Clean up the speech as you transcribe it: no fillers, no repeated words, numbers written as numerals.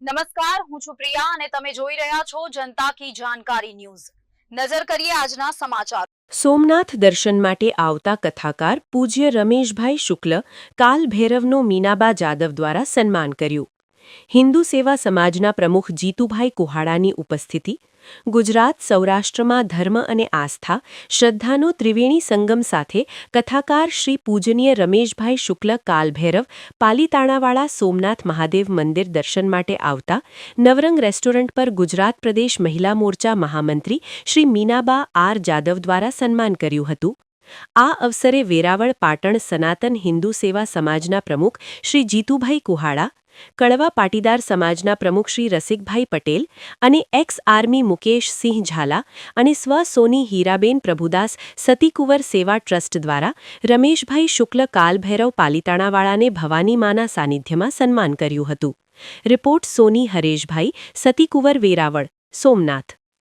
નમસ્કાર, હું છું પ્રિયા અને તમે જોઈ રહ્યા છો જનતા કી જાણકારી ન્યૂઝ। નજર કરીએ આજના સમાચાર। સોમનાથ દર્શન માટે આવતા કથાકાર પૂજ્ય રમેશભાઈ શુક્લ કાલ ભૈરવનો મીનાબા જાદવ દ્વારા સન્માન કર્યું। હિન્દુ સેવા સમાજના પ્રમુખ જીતુભાઈ કુહાડાની ઉપસ્થિતિ, ગુજરાત સૌરાષ્ટ્રમાં ધર્મ અને આસ્થા, શ્રદ્ધાનો ત્રિવેણી સંગમ સાથે કથાકાર શ્રી પૂજનીય રમેશભાઈ શુક્લ કાલભૈરવ પાલીતાણાવાળા સોમનાથ મહાદેવ મંદિર દર્શન માટે આવતા નવરંગ રેસ્ટોરન્ટ પર ગુજરાત પ્રદેશ મહિલા મોરચા મહામંત્રી શ્રી મીનાબા આર જાદવ દ્વારા સન્માન કર્યું હતું। આ અવસરે વેરાવળ પાટણ સનાતન હિન્દુ સેવા સમાજના પ્રમુખ શ્રી જીતુભાઈ કુહાડા, કડવા પાટીદાર સમાજના પ્રમુખ શ્રી રસિકભાઈ પટેલ અને એક્સ આર્મી મુકેશ સિંહ ઝાલા અને સ્વ સોની હીરાબેન પ્રભુદાસ સતીકુંવર સેવા ટ્રસ્ટ દ્વારા રમેશભાઈ શુક્લ કાલભૈરવ પાલીતાણાવાળાને ભવાની માના સાનિધ્યમાં સન્માન કર્યું હતું। રિપોર્ટ સોની હરેશભાઈ, સતીકુંવર, વેરાવળ, સોમનાથ।